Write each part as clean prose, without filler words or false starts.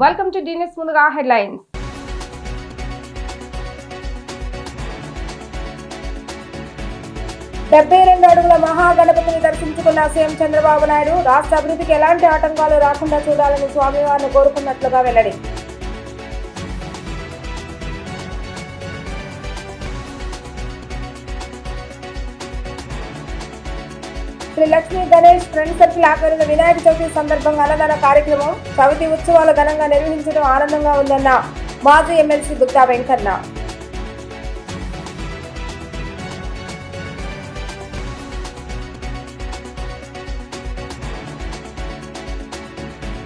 Welcome to డీనిస్. ముందుగా headlines. డెబ్బై 72 అడుగుల మహాగణపతిని దర్శించుకున్న సీఎం చంద్రబాబు నాయుడు రాష్ట్ర అభివృద్ధికి ఎలాంటి ఆటంకాలు రాకుండా చూడాలని స్వామివారిని కోరుకున్నట్లుగా వెల్లడి. శ్రీ లక్ష్మీ గణేష్ ఫ్రెండ్ సర్కిల్ ఆధ్వర్యంలో వినాయక చవితి సందర్భంగా అన్నదాన కార్యక్రమం, చవితి ఉత్సవాలు ఘనంగా నిర్వహించడం ఆనందంగా ఉందన్న మాజీ ఎమ్మెల్సీ గుత్తా వెంకన్న.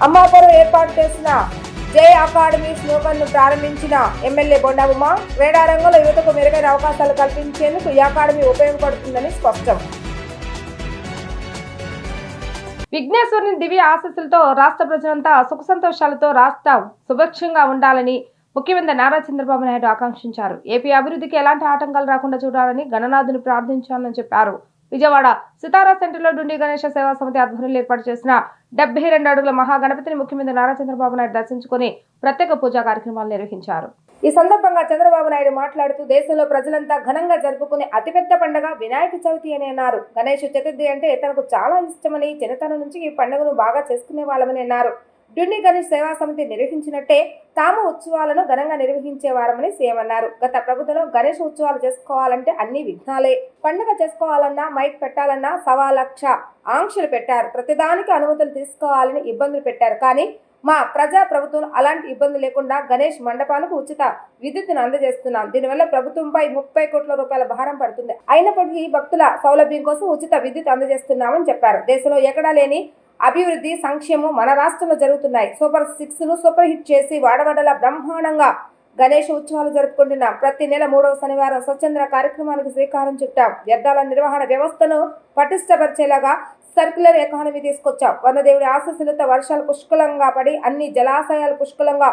అమ్మాపురం ఏర్పాటు చేసిన జై అకాడమీ స్లోగన్ను ప్రారంభించిన ఎమ్మెల్యే బొండాబుమ్మ, క్రీడారంగంలో యువతకు మెరుగైన అవకాశాలు కల్పించేందుకు ఈ అకాడమీ ఉపయోగపడుతుందని స్పష్టం. విఘ్నేశ్వరుని దివ్య ఆశీస్సులతో రాష్ట్ర ప్రజలంతా సుఖ సంతోషాలతో రాష్ట్రం సుభిక్షంగా ఉండాలని ముఖ్యమంత్రి నారా చంద్రబాబు నాయుడు ఆకాంక్షించారు. ఏపీ అభివృద్ధికి ఎలాంటి ఆటంకాలు రాకుండా చూడాలని గణనాథుని ప్రార్థించాలని చెప్పారు. విజయవాడ సితారా సెంటర్లో డుండి గణేష సేవా సమితి ఆధ్వర్యంలో ఏర్పాటు చేసిన 72 అడుగుల మహాగణపతిని ముఖ్యమంత్రి నారా చంద్రబాబు నాయుడు దర్శించుకుని ప్రత్యేక పూజా కార్యక్రమాలు నిర్వహించారు. ఈ సందర్భంగా చంద్రబాబు నాయుడు మాట్లాడుతూ దేశంలో ప్రజలంతా ఘనంగా జరుపుకునే అతిపెద్ద పండుగ వినాయక చవితి అని అన్నారు. గణేష్ చతుర్థి అంటే తనకు చాలా ఇష్టమని, చిన్నతనం నుంచి ఈ పండుగను బాగా చేసుకునే వాళ్ళమని అన్నారు. డుండి గణేష్ సేవా సమితి నిర్వహించినట్టే తాము ఉత్సవాలను ఘనంగా నిర్వహించేవారమని సీఎం అన్నారు. గత ప్రభుత్వంలో గణేష్ ఉత్సవాలు చేసుకోవాలంటే అన్ని విఘ్నాలే. పండుగ చేసుకోవాలన్నా, మైక్ పెట్టాలన్నా 1,00,000 ఆంక్షలు పెట్టారు. ప్రతిదానికి అనుమతులు తీసుకోవాలని ఇబ్బందులు పెట్టారు. కానీ మా ప్రజా ప్రభుత్వం అలాంటి ఇబ్బంది లేకుండా గణేష్ మండపాలకు ఉచిత విద్యుత్తును అందజేస్తున్నాం. దీనివల్ల ప్రభుత్వంపై 30 కోట్ల రూపాయల భారం పడుతుంది. అయినప్పటికీ భక్తుల సౌలభ్యం కోసం ఉచిత విద్యుత్ అందజేస్తున్నామని చెప్పారు. దేశంలో ఎక్కడా లేని అభివృద్ధి, సంక్షేమం మన రాష్ట్రంలో జరుగుతున్నాయి. సూపర్ 6ను సూపర్ హిట్ చేసి వాడవాడలా బ్రహ్మాండంగా గణేష్ ఉత్సవాలు జరుపుకుంటున్నాం. ప్రతి నెల 3వ శనివారం స్వచ్ఛంద కార్యక్రమానికి శ్రీకారం చుట్టాం. వ్యర్థాల నిర్వహణ వ్యవస్థను పటిష్టపరిచేలాగా సర్క్యులర్ ఎకానమీ తీసుకొచ్చాం. వనదేవుడి ఆశీస్సులతో వర్షాలు పుష్కలంగా పడి అన్ని జలాశయాలు పుష్కలంగా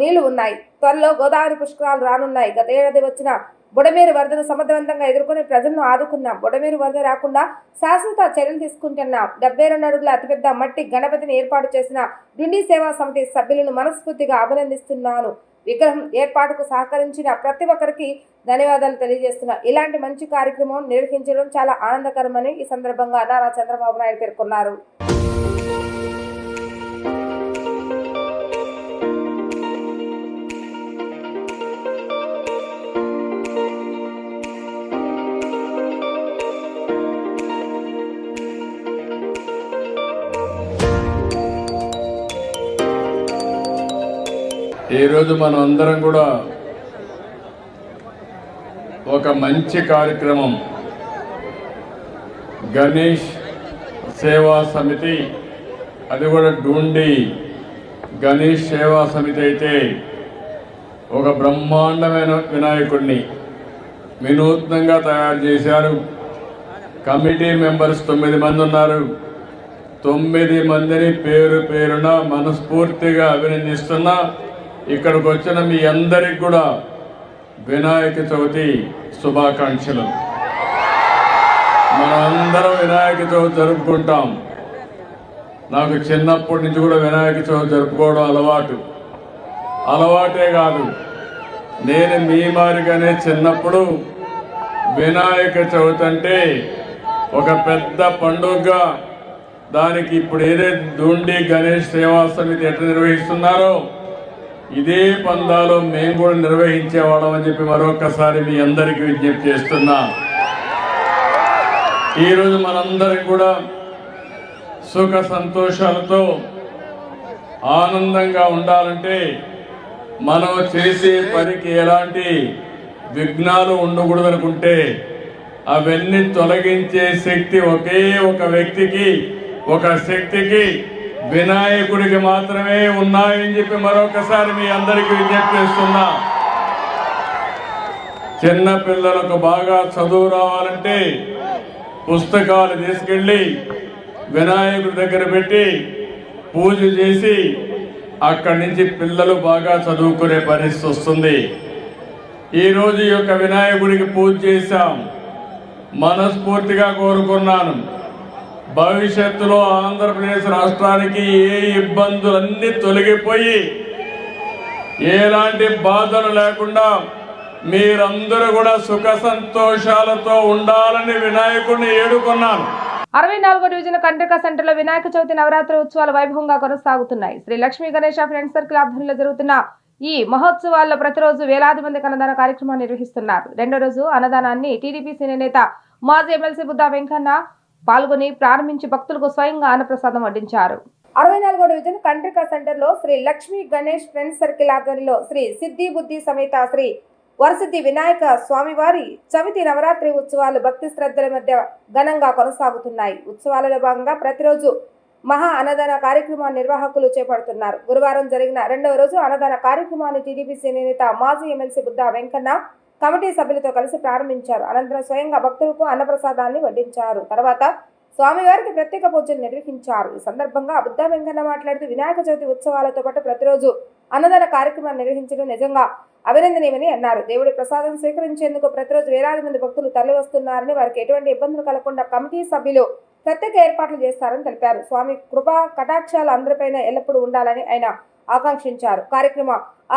నీళ్లు ఉన్నాయి. త్వరలో గోదావరి పుష్కరాలు రానున్నాయి. గత ఏడాది వచ్చిన బుడమేరు వరదను సమర్థవంతంగా ఎదుర్కొని ప్రజలను ఆదుకున్నాం. బుడమేరు వరద రాకుండా శాశ్వత చర్యలు తీసుకుంటున్నాం. 72 అడుగుల అతిపెద్ద మట్టి గణపతిని ఏర్పాటు చేసిన డుండి సేవా సమితి సభ్యులను మనస్ఫూర్తిగా అభినందిస్తున్నాను. విగ్రహం ఏర్పాటుకు సహకరించిన ప్రతి ఒక్కరికి ధన్యవాదాలు తెలియజేస్తున్నా. ఇలాంటి మంచి కార్యక్రమం నిర్వహించడం చాలా ఆనందకరమని ఈ సందర్భంగా నారా చంద్రబాబు నాయుడు పేర్కొన్నారు. ఈరోజు మనం అందరం కూడా ఒక మంచి కార్యక్రమం, గణేష్ సేవా సమితి, అది కూడా డుండి గణేష్ సేవా సమితి అయితే ఒక బ్రహ్మాండమైన వినాయకుడిని వినూత్నంగా తయారు చేశారు. కమిటీ మెంబర్స్ 9 మంది ఉన్నారు. 9 మందిని పేరు పేరున మనస్ఫూర్తిగా అభినందిస్తున్నా. ఇక్కడికి వచ్చిన మీ అందరికి కూడా వినాయక చవితి శుభాకాంక్షలు. మనమందరం వినాయక చవితి జరుపుకుంటాం. నాకు చిన్నప్పటి నుంచి కూడా వినాయక చవితి జరుపుకోవడం అలవాటే కాదు, నేను మీ మాదిరిగానే చిన్నప్పుడు వినాయక చవితి అంటే ఒక పెద్ద పండుగగా, దానికి ఇప్పుడు ఏదైతే డుండి గణేష్ సేవా సమితి ఎట్లా నిర్వహిస్తున్నారో ఇదే పందాలో మేము కూడా నిర్వహించేవాళ్ళం అని చెప్పి మరొకసారి మీ అందరికీ విజ్ఞప్తి చేస్తున్నా. ఈరోజు మనందరికి కూడా సుఖ సంతోషాలతో ఆనందంగా ఉండాలంటే మనం చేసే పనికి ఎలాంటి విఘ్నాలు ఉండకూడదు అనుకుంటే అవన్నీ తొలగించే శక్తి ఒకే ఒక వ్యక్తికి, ఒక శక్తికి, వినాయకుడికి మాత్రమే ఉన్నాయని చెప్పి మరొకసారి మీ అందరికీ విజ్ఞప్తి చేస్తున్నా. చిన్న పిల్లలకు బాగా చదువు రావాలంటే పుస్తకాలు తీసుకెళ్ళి వినాయకుడి దగ్గర పెట్టి పూజ చేసి అక్కడి నుంచి పిల్లలు బాగా చదువుకునే పరిస్థితి వస్తుంది. ఈరోజు ఈ యొక్క వినాయకుడికి పూజ చేశాం. మనస్ఫూర్తిగా కోరుకున్నాను, భవిష్యత్తులో ఆంధ్రప్రదేశ్ రాష్ట్రానికి ఏ ఇబ్బందులన్నీ తొలగిపోయి ఎలాంటి బాధలు లేకుండా మీరందరూ కూడా సుఖ సంతోషాలతో ఉండాలని వినాయకుడిని ఏడుకున్నాను. 64వ డివిజన్ కండ్రిక సెంటర్లో వినాయక చవితి నవరాత్రి ఉత్సవాలు వైభవంగా కొనసాగుతున్నాయి. శ్రీ లక్ష్మీ గణేష ఫ్రెండ్స్ సర్కిల్ ఆధ్వర్యంలో జరుగుతున్న ఈ మహోత్సవాల్లో ప్రతిరోజు వేలాది మంది అన్నదాన కార్యక్రమాన్ని నిర్వహిస్తున్నారు. రెండో రోజు అన్నదానాన్ని టీడీపీ సీనియర్ నేత మాజీ ఎమ్మెల్సీ బుద్దా వెంకన్న పాల్గొని ప్రారంభించి భక్తులకు స్వయంగా అన్నప్రసాదం వడ్డించారు. 64వ డివిజన్ కండ్రిక సెంటర్లో శ్రీ లక్ష్మీ గణేష్ ఫ్రెండ్స్ సర్కిల్ ఆధ్వర్యంలో శ్రీ సిద్ధి బుద్ధి సమేత శ్రీ వరసిద్ధి వినాయక స్వామివారి చవితి నవరాత్రి ఉత్సవాలు భక్తి శ్రద్ధల మధ్య ఘనంగా కొనసాగుతున్నాయి. ఉత్సవాలలో భాగంగా ప్రతిరోజు మహా అన్నదాన కార్యక్రమాన్ని నిర్వాహకులు చేపడుతున్నారు. గురువారం జరిగిన రెండవ రోజు అన్నదాన కార్యక్రమాన్ని టీడీపీ సీనియర్ నేత మాజీ ఎమ్మెల్సీ బుద్దా వెంకన్న కమిటీ సభ్యులతో కలిసి ప్రారంభించారు. అనంతరం స్వయంగా భక్తులకు అన్నప్రసాదాన్ని వడ్డించారు. తర్వాత స్వామివారికి ప్రత్యేక పూజలు నిర్వహించారు. ఈ సందర్భంగా బుద్దా వెంకన్న మాట్లాడుతూ వినాయక చవితి ఉత్సవాలతో పాటు ప్రతిరోజు అన్నదాన కార్యక్రమాన్ని నిర్వహించడం నిజంగా అభినందనీయమని అన్నారు. దేవుడి ప్రసాదం స్వీకరించేందుకు ప్రతిరోజు వేలాది మంది భక్తులు తరలి వస్తున్నారని, వారికి ఎటువంటి ఇబ్బందులు కలగకుండా కమిటీ సభ్యులు ప్రత్యేక ఏర్పాట్లు చేస్తారని తెలిపారు. స్వామి కృపా కటాక్షాలు అందరిపైన ఎల్లప్పుడూ ఉండాలని ఆయన ఆకాంక్షించారు. కార్యక్రమ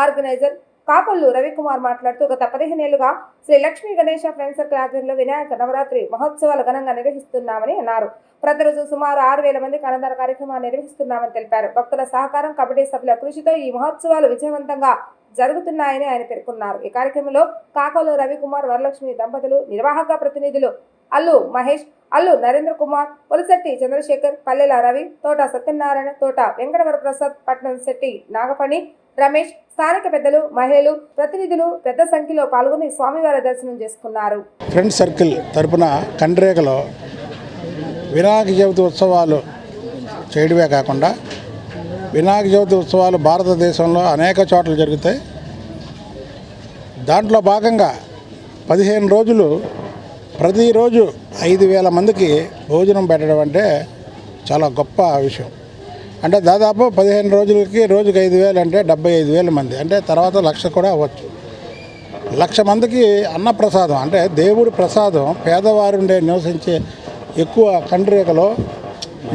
ఆర్గనైజర్ కాకొల్లు రవికుమార్ మాట్లాడుతూ గత 15 ఏళ్లుగా శ్రీ లక్ష్మీ గణేష ఫ్రెండ్స్ సర్కిల్ ఆధ్వర్యంలో వినాయక నవరాత్రి మహోత్సవాలు ఘనంగా నిర్వహిస్తున్నామని అన్నారు. ప్రతిరోజు సుమారు 6,000 మందికి అన్నదాన కార్యక్రమాన్ని నిర్వహిస్తున్నామని తెలిపారు. భక్తుల సహకారం, కమిటీ సభ్యుల కృషితో ఈ మహోత్సవాలు విజయవంతంగా జరుగుతున్నాయని ఆయన పేర్కొన్నారు. ఈ కార్యక్రమంలో కాకొల్లు రవికుమార్, వరలక్ష్మి దంపతులు, నిర్వాహక ప్రతినిధులు అల్లు మహేష్, అల్లు నరేంద్ర కుమార్, పొలిశెట్టి చంద్రశేఖర్, పల్లెల రవి, తోట సత్యనారాయణ, తోట వెంకటవర ప్రసాద్, పట్నం శెట్టి నాగపణి, రమేష్, స్థానిక పెద్దలు, మహిళలు, ప్రతినిధులు పెద్ద సంఖ్యలో పాల్గొని స్వామివారి దర్శనం చేసుకున్నారు. ఫ్రెండ్స్ సర్కిల్ తరపున కండ్రేగలో వినాయక చవితి ఉత్సవాలు చేయడమే కాకుండా వినాయక చవితి ఉత్సవాలు భారతదేశంలో అనేక చోట్ల జరుగుతాయి. దాంట్లో భాగంగా 15 రోజులు ప్రతిరోజు 5,000 మందికి భోజనం పెట్టడం అంటే చాలా గొప్ప విషయం. అంటే దాదాపు 15 రోజులకి రోజుకి 5,000 అంటే 75,000 మంది, అంటే తర్వాత 1,00,000 కూడా అవ్వచ్చు. 1,00,000 మందికి అన్నప్రసాదం అంటే దేవుడి ప్రసాదం పేదవారు ఉండే నివసించే ఎక్కువ కండ్రికలో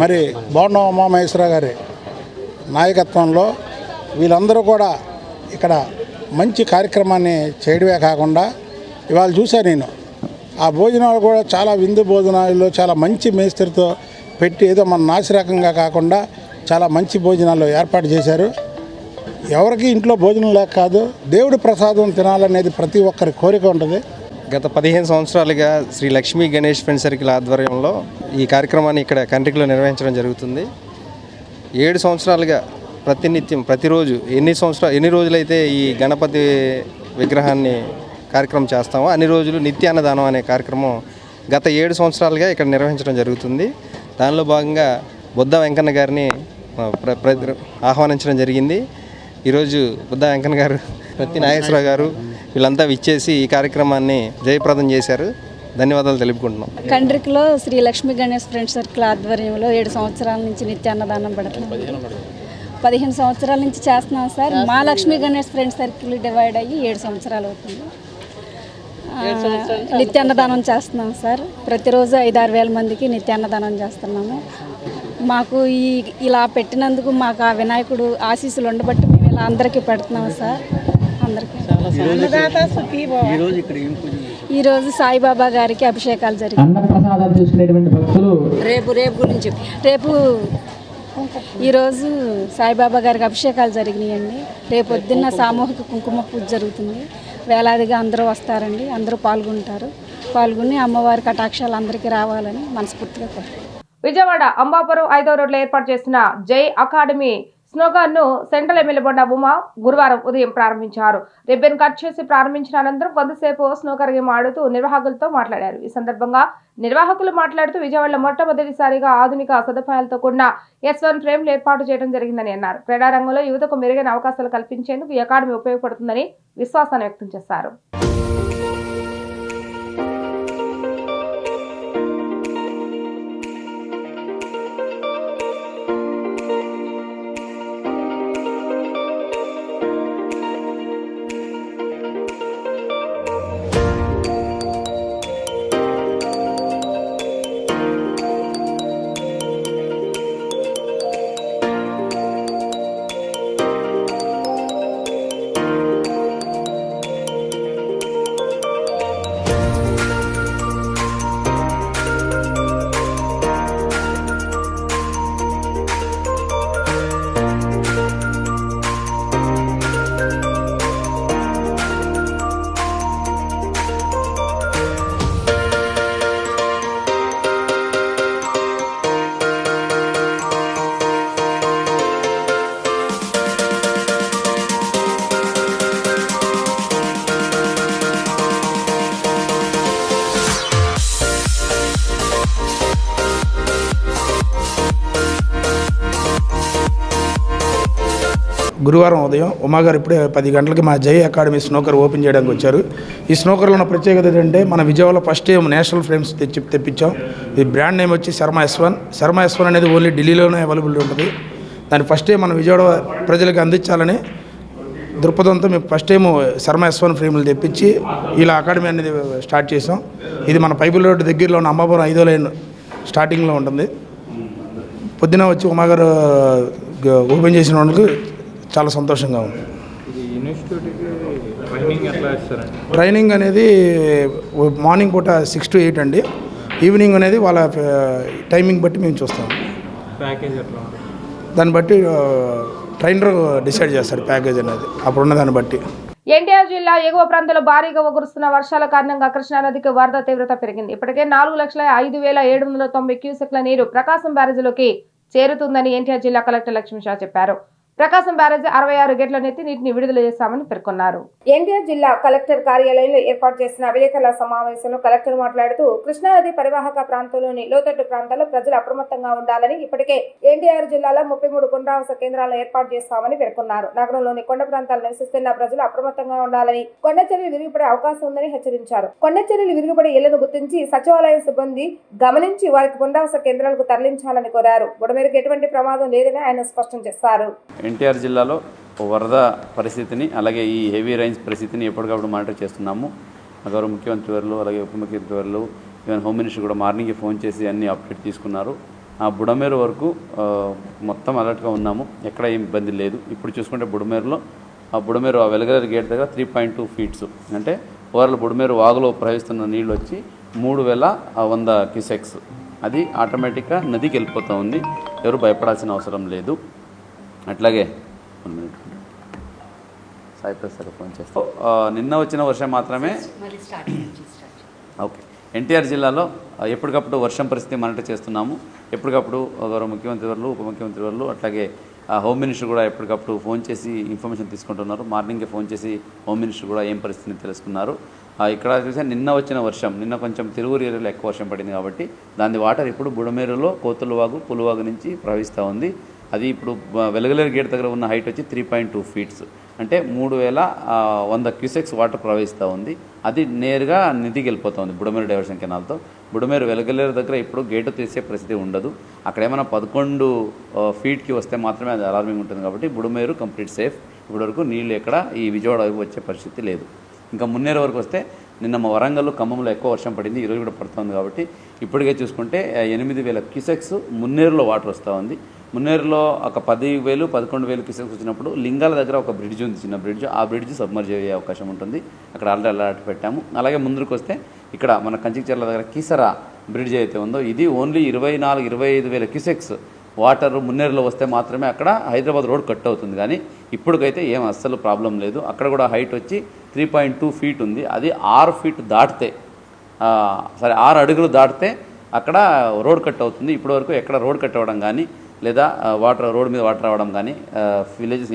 మరి బోండం ఉమామహేశ్వర గారి నాయకత్వంలో వీళ్ళందరూ కూడా ఇక్కడ మంచి కార్యక్రమాన్ని చేయడమే కాకుండా ఇవాళ చూశాను నేను ఆ భోజనాలు కూడా చాలా విందు భోజనాలు చాలా మంచి మేస్త్రితో పెట్టి ఏదో మన నాసిరకంగా కాకుండా చాలా మంచి భోజనాలు ఏర్పాటు చేశారు. ఎవరికి ఇంట్లో భోజనం లేక కాదు, దేవుడి ప్రసాదం తినాలనేది ప్రతి ఒక్కరి కోరిక ఉంటుంది. గత 15 సంవత్సరాలుగా శ్రీ లక్ష్మీ గణేష్ ఫ్రెండ్స్ సర్కిల్ ఆధ్వర్యంలో ఈ కార్యక్రమాన్ని ఇక్కడ కండ్రికలో నిర్వహించడం జరుగుతుంది. 7 సంవత్సరాలుగా ప్రతినిత్యం ప్రతిరోజు ఎన్ని రోజులైతే ఈ గణపతి విగ్రహాన్ని కార్యక్రమం చేస్తామో అన్ని రోజులు నిత్యాన్నదానం అనే కార్యక్రమం గత 7 సంవత్సరాలుగా ఇక్కడ నిర్వహించడం జరుగుతుంది. దానిలో భాగంగా బుద్దా వెంకన్న గారిని ఆహ్వానించడం జరిగింది. ఈరోజు బుద్దా వెంకన్న గారు, ప్రతి నాగేశ్వరరావు గారు వీళ్ళంతా విచ్చేసి ఈ కార్యక్రమాన్ని జయప్రదం చేశారు. ధన్యవాదాలు తెలుపుకుంటున్నాం. కండ్రికలో శ్రీ లక్ష్మీ గణేష్ ఫ్రెండ్స్ సర్కిల్ ఆధ్వర్యంలో 7 సంవత్సరాల నుంచి నిత్యాన్నదానం పెడుతున్నాం. 15 సంవత్సరాల నుంచి చేస్తున్నాం సార్. మా Lakshmi Ganesh friends circle divide అయ్యి 7 సంవత్సరాలు అవుతుంది. నిత్యాన్నదానం చేస్తున్నాం సార్. ప్రతిరోజు 5-6 వేల మందికి నిత్యాన్నదానం చేస్తున్నాము. మాకు ఇలా పెట్టినందుకు మాకు ఆ వినాయకుడు ఆశీస్సులు ఉండబట్టి మేము ఇలా అందరికీ పెడుతున్నాము సార్. అందరికీ ఈరోజు సాయిబాబా గారికి అభిషేకాలు రేపు ఈరోజు సాయిబాబా గారికి అభిషేకాలు జరిగినాయండి. రేపు పొద్దున్న సామూహిక కుంకుమ పూజ జరుగుతుంది. వేలాదిగా అందరూ వస్తారండి. అందరూ పాల్గొని అమ్మవారి కటాక్షాలు అందరికీ రావాలని మనస్ఫూర్తిగా కోరుకుంటున్నాను. విజయవాడ అంబాపురం 5వ రోడ్లో ఏర్పాటు చేసిన జై అకాడమీ స్నోగాన్ ను సెంట్రల్ ఎమ్మెల్యే బొండా ఉమా గురువారం ఉదయం ప్రారంభించారు. రిబ్బన్ కట్ చేసి ప్రారంభించిన అనంతరం కొంతసేపు స్నోకర్ గేమ్ ఆడుతూ నిర్వాహకులతో మాట్లాడారు. ఈ సందర్భంగా నిర్వాహకులు మాట్లాడుతూ విజయవాడలో మొట్టమొదటిసారిగా ఆధునిక సదుపాయాలతో కూడిన S1 ఫ్రేమ్లు ఏర్పాటు చేయడం జరిగిందని అన్నారు. క్రీడా రంగంలో యువతకు మెరుగైన అవకాశాలు కల్పించేందుకు ఈ అకాడమీ ఉపయోగపడుతుందని విశ్వాసాన్ని వ్యక్తం చేశారు. గురువారం ఉదయం ఉమాగారు ఇప్పుడే 10 గంటలకి మా జై అకాడమీ స్నోకర్ ఓపెన్ చేయడానికి వచ్చారు. ఈ స్నోకర్లో ఉన్న ప్రత్యేకత ఏంటంటే మన విజయవాడలో ఫస్ట్ టైం నేషనల్ ఫ్రేమ్స్ తెప్పించాం. ఈ బ్రాండ్ నేమ్ వచ్చి శర్మ S1. శర్మ S1 అనేది ఓన్లీ ఢిల్లీలోనే అవైలబుల్ ఉంటుంది. దాన్ని ఫస్ట్ టైం మన విజయవాడ ప్రజలకు అందించాలని దృక్పథంతో మేము ఫస్ట్ టైం శర్మ S1 ఫ్రేమ్లు తెప్పించి ఇలా అకాడమీ అనేది స్టార్ట్ చేసాం. ఇది మన పైపుల్ రోడ్డు దగ్గరలో ఉన్న అమ్మాపురం 5వ లైన్ స్టార్టింగ్లో ఉంటుంది. పొద్దున వచ్చి ఉమాగారు ఓపెన్ చేసిన వాళ్ళకి చాలా సంతోషంగా ఉంది. ట్రైనింగ్ అనేది మార్నింగ్ పూట 6 to 8 అండి. ఈవినింగ్ అనేది వాళ్ళ టైమింగ్ బట్టి మేము చూస్తాం. దాన్ని బట్టి ట్రైనర్ డిసైడ్ చేస్తారు ప్యాకేజ్ అనేది అప్పుడున్న దాన్ని బట్టి. ఎన్టీఆర్ జిల్లా ఎగువ ప్రాంతాల్లో భారీగా కురుస్తున్న వర్షాల కారణంగా కృష్ణానదికి వరద తీవ్రత పెరిగింది. ఇప్పటికే 4,05,790 క్యూసెక్ల నీరు ప్రకాశం బ్యారేజీలోకి చేరుతుందని ఎన్టీఆర్ జిల్లా కలెక్టర్ లక్ష్మీ షా చెప్పారు. ప్రకాశం బ్యారేజీ 66 గేట్ల ఎత్తి నీటిని విడుదల చేశామని పేర్కొన్నారు. ఎన్టీఆర్ జిల్లా కలెక్టర్ కార్యాలయంలో ఏర్పాటు చేసిన విలేకరుల సమావేశంలో కలెక్టర్ మాట్లాడుతూ కృష్ణానది పరివాహక ప్రాంతంలోని లోతట్టు ప్రాంతాల్లో ప్రజలు అప్రమత్తంగా ఉండాలని ఇప్పటికే ఎన్టీఆర్ జిల్లాలో 33 పునరావాస కేంద్రాలను ఏర్పాటు చేస్తామని పేర్కొన్నారు. నగరంలోని కొండ ప్రాంతాలు నివసిస్తున్న ప్రజలు అప్రమత్తంగా ఉండాలని, కొండ చర్యలు విరిగిపడే అవకాశం ఉందని హెచ్చరించారు. కొండ చర్యలు విరిగిపడే ఇళ్లను గుర్తించి సచివాలయ సిబ్బంది గమనించి వారికి పునరావాస కేంద్రాలకు తరలించాలని కోరారు. బుడమేరుకు ఎటువంటి ప్రమాదం లేదని ఆయన స్పష్టం చేశారు. ఎన్టీఆర్ జిల్లాలో వరద పరిస్థితిని అలాగే ఈ హెవీ రైన్స్ పరిస్థితిని ఎప్పటికప్పుడు మానిటర్ చేస్తున్నాము. గౌరవ ముఖ్యమంత్రి వారు అలాగే ఉప ముఖ్యమంత్రి వారు ఈవెన్ హోమ్ మినిస్టర్ కూడా మార్నింగ్ ఫోన్ చేసి అన్ని అప్డేట్ తీసుకున్నారు. ఆ బుడమేరు వరకు మొత్తం అలర్ట్గా ఉన్నాము. ఎక్కడ ఏం ఇబ్బంది లేదు. ఇప్పుడు చూసుకుంటే బుడమేరులో ఆ వెలగలేరు గేట్ దగ్గర 3.2 ఫీట్స్ అంటే ఓవర్ల బుడమేరు వాగులో ప్రవహిస్తున్న నీళ్ళు వచ్చి 3,100 క్యూసెక్స్. అది ఆటోమేటిక్గా నదికి వెళ్ళిపోతూ ఉంది. ఎవరు భయపడాల్సిన అవసరం లేదు. అట్లాగే సాయి ప్రసాద్ ఫోన్ చేస్తాం. నిన్న వచ్చిన వర్షం మాత్రమే ఓకే. ఎన్టీఆర్ జిల్లాలో ఎప్పటికప్పుడు వర్షం పరిస్థితి మానిటర్ చేస్తున్నాము. ఎప్పటికప్పుడు గౌరవ ముఖ్యమంత్రి వర్లు ఉప ముఖ్యమంత్రి వర్లు అట్లాగే హోమ్ మినిస్టర్ కూడా ఎప్పటికప్పుడు ఫోన్ చేసి ఇన్ఫర్మేషన్ తీసుకుంటున్నారు. మార్నింగే ఫోన్ చేసి హోమ్ మినిస్టర్ కూడా ఏం పరిస్థితిని తెలుసుకున్నారు. ఇక్కడ చూసే నిన్న వచ్చిన వర్షం, నిన్న కొంచెం తిరువురు ఏరియాలో ఎక్కువ వర్షం పడింది కాబట్టి దాని వాటర్ ఇప్పుడు బుడమేరులో కోతులవాగు పులువాగు నుంచి ప్రవహిస్తూ ఉంది. అది ఇప్పుడు వెలగలేరు గేట్ దగ్గర ఉన్న హైట్ వచ్చి 3.2 ఫీట్స్ అంటే 3,100 క్యూసెక్స్ వాటర్ ప్రవహిస్తూ ఉంది. అది నేరుగా నదికి వెళ్ళిపోతుంది బుడమేరు డైవర్షన్ కెనాల్తో. బుడమేరు వెలగలేరు దగ్గర ఇప్పుడు గేటు తీసే పరిస్థితి ఉండదు. అక్కడ ఏమైనా 11 ఫీట్కి వస్తే మాత్రమే అది అలార్మింగ్ ఉంటుంది కాబట్టి బుడమేరు కంప్లీట్ సేఫ్. ఇప్పటివరకు నీళ్ళు ఎక్కడ ఈ విజయవాడ వచ్చే పరిస్థితి లేదు. ఇంకా మున్నేరు వరకు వస్తే నిన్న మా వరంగల్ ఖమ్మంలో ఎక్కువ వర్షం పడింది. ఈరోజు కూడా పడుతుంది కాబట్టి ఇప్పటికే చూసుకుంటే 8,000 క్యూసెక్స్ మున్నేరులో వాటర్ వస్తూ ఉంది. మున్నేరులో ఒక 10,000 11,000 క్యూసెక్స్ వచ్చినప్పుడు లింగాల దగ్గర ఒక బ్రిడ్జ్ ఉంది, చిన్న బ్రిడ్జ్. ఆ బ్రిడ్జ్ సబ్మర్జ్ అయ్యే అవకాశం ఉంటుంది. అక్కడ ఆల్రెడీ అలర్ట్ పెట్టాము. అలాగే ముందుకు వస్తే ఇక్కడ మన కంచికచర్ల దగ్గర కీసరా బ్రిడ్జ్ అయితే ఉందో ఇది ఓన్లీ 24,000-25,000 క్యూసెక్స్ వాటర్ మున్నేరులో వస్తే మాత్రమే అక్కడ హైదరాబాద్ రోడ్ కట్ అవుతుంది. కానీ ఇప్పటికైతే ఏం అస్సలు ప్రాబ్లం లేదు. అక్కడ కూడా హైట్ వచ్చి 3.2 ఫీట్ ఉంది. అది 6 ఫీట్ దాటితే 6 అడుగులు దాటితే అక్కడ రోడ్ కట్ అవుతుంది. ఇప్పటివరకు ఎక్కడ రోడ్ కట్ అవ్వడం కానీ లేదా రోడ్ మీద వాటర్ రావడం కానీ విలేజెస్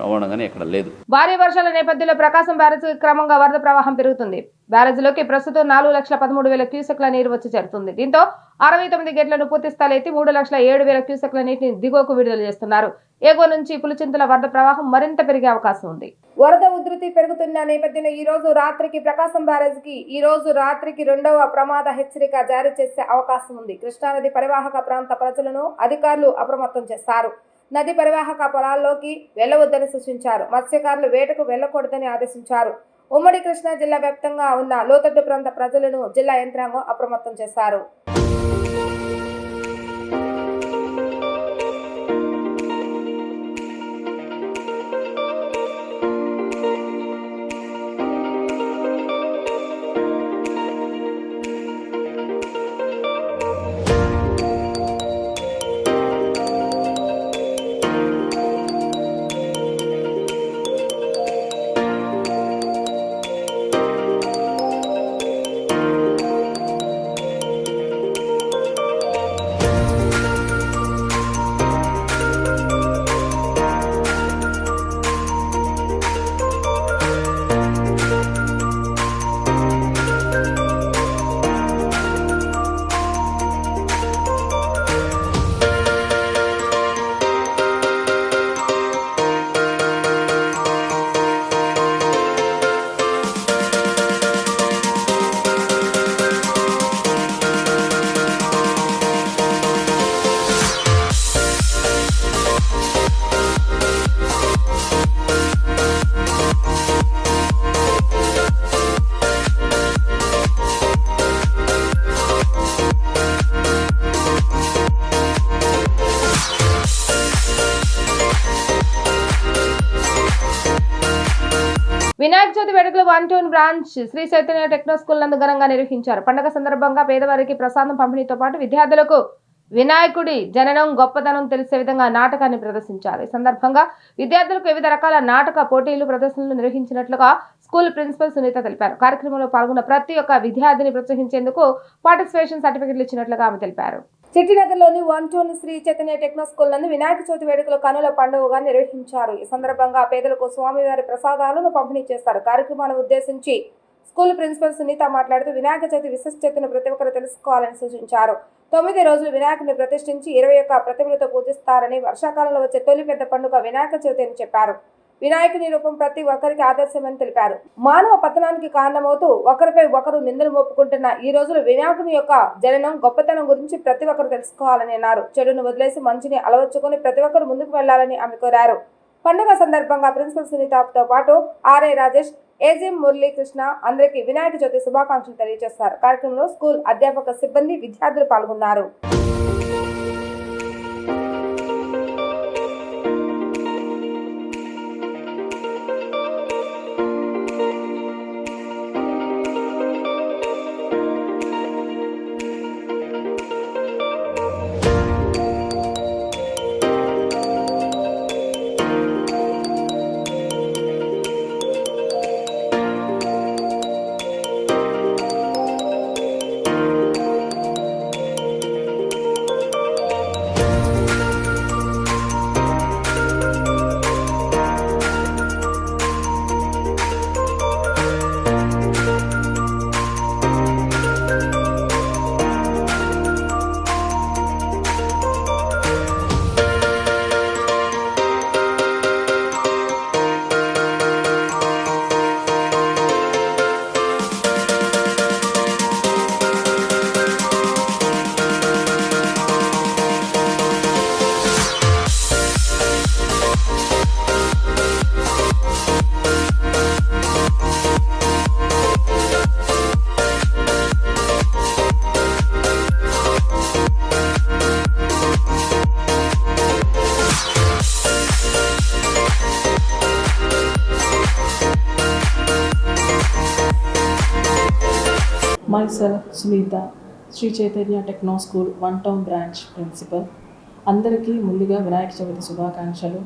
అవ్వడం కానీ ఎక్కడ లేదు. భారీ వర్షాల నేపథ్యంలో ప్రకాశం బ్యారేజీ క్రమంగా వరద ప్రవాహం పెరుగుతుంది. బ్యారేజీలోకి ప్రస్తుతం 4,13,000 క్యూసెక్ల నీరు వచ్చి చేరుతుంది. దీంతో 69 గేట్లను పూర్తి స్థాయి ఎత్తి 3,07,000 క్యూసెక్ల నీటిని దిగువకు విడుదల చేస్తున్నారు. ఎగువ నుంచి పులిచింతల వరద ప్రవాహం మరింత పెరిగే అవకాశం ఉంది. వరద ఉధృతి పెరుగుతున్న నేపథ్యంలో ఈ రోజు రాత్రికి రెండవ ప్రమాద హెచ్చరిక జారీ చేసే అవకాశం ఉంది. కృష్ణానది పరివాహక ప్రాంత ప్రజలను అధికారులు అప్రమత్తం చేశారు. నది పరివాహక పొలాల్లోకి వెళ్లవద్దని సూచించారు. మత్స్యకారులు వేటకు వెళ్లకూడదని ఆదేశించారు. ఉమ్మడి కృష్ణా జిల్లా వ్యాప్తంగా ఉన్న లోతట్టు ప్రాంత ప్రజలను జిల్లా యంత్రాంగం అప్రమత్తం చేశారు. వినాయక చవితి వేడుకలు 1 branch Sri Chaitanya techno school నందు ఘనంగా నిర్వహించారు. పండుగ సందర్భంగా పేదవారికి ప్రసాదం పంపిణీతో పాటు విద్యార్థులకు వినాయకుడి జననం గొప్పతనం తెలిసే విధంగా నాటకాన్ని ప్రదర్శించారు. ఈ సందర్భంగా విద్యార్థులకు వివిధ రకాల నాటక పోటీలు ప్రదర్శనలు నిర్వహించినట్లుగా స్కూల్ ప్రిన్సిపల్ సునీత తెలిపారు. కార్యక్రమంలో పాల్గొన్న ప్రతి ఒక్క విద్యార్థిని ప్రోత్సహించేందుకు పార్టిసిపేషన్ సర్టిఫికెట్లు ఇచ్చినట్లుగా ఆమె తెలిపారు. చిట్టినగర్లోని 1 శ్రీ చైతన్య టెక్నో స్కూల్ నందు వినాయక చవితి వేడుకలు కనుల పండుగగా నిర్వహించారు. ఈ సందర్భంగా పేదలకు స్వామివారి ప్రసాదాలను పంపిణీ చేశారు. కార్యక్రమాన్ని ఉద్దేశించి స్కూల్ ప్రిన్సిపల్ సునీత మాట్లాడుతూ వినాయక చవితి విశిష్టతను ప్రతి ఒక్కరు తెలుసుకోవాలని సూచించారు. 9 రోజులు వినాయకుడిని ప్రతిష్ఠించి 21 ప్రతిమలతో పూజిస్తారని, వర్షాకాలంలో వచ్చే తొలి పెద్ద పండుగ వినాయక చవితి అని చెప్పారు. వినాయకుని రూపం ప్రతి ఒక్కరికి ఆదర్శమని తెలిపారు. మానవ పతనానికి కారణమవుతూ ఒకరిపై ఒకరు నిందలు మోపుకుంటున్న ఈ రోజులు వినాయకుని యొక్క జననం గొప్పతనం గురించి ప్రతి ఒక్కరు తెలుసుకోవాలని అన్నారు. చెడును వదిలేసి మంచిని అలవర్చుకొని ప్రతి ఒక్కరు ముందుకు వెళ్లాలని ఆమె కోరారు. పండుగ సందర్భంగా ప్రిన్సిపల్ సునీతతో పాటు ఆర్ఐ రాజేష్, ఏజీఎం మురళీకృష్ణ అందరికీ వినాయక చవితి శుభాకాంక్షలు తెలియజేశారు. కార్యక్రమంలో స్కూల్ అధ్యాపక సిబ్బంది, విద్యార్థులు పాల్గొన్నారు. Myself, Sunita, Sri Chaitanya techno school 1 branch principal. అందరికీ ముందుగా వినాయక చవితి శుభాకాంక్షలు.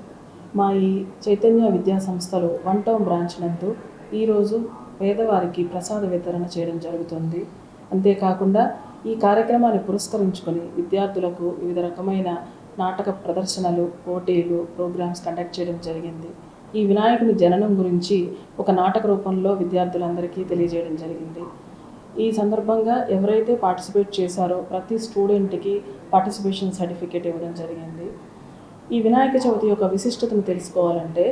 మా ఈ చైతన్య విద్యా సంస్థలో 1 బ్రాంచ్ నందు ఈరోజు పేదవారికి ప్రసాద వితరణ చేయడం జరుగుతుంది. అంతేకాకుండా ఈ కార్యక్రమాన్ని పురస్కరించుకొని విద్యార్థులకు వివిధ రకమైన నాటక ప్రదర్శనలు, పోటీలు, ప్రోగ్రామ్స్ కండక్ట్ చేయడం జరిగింది. ఈ వినాయకుని జననం గురించి ఒక నాటక రూపంలో విద్యార్థులందరికీ తెలియజేయడం జరిగింది. ఈ సందర్భంగా ఎవరైతే పార్టిసిపేట్ చేశారో ప్రతి స్టూడెంట్కి పార్టిసిపేషన్ సర్టిఫికేట్ ఇవ్వడం జరిగింది. ఈ వినాయక చవితి యొక్క విశిష్టతను తెలుసుకోవాలంటే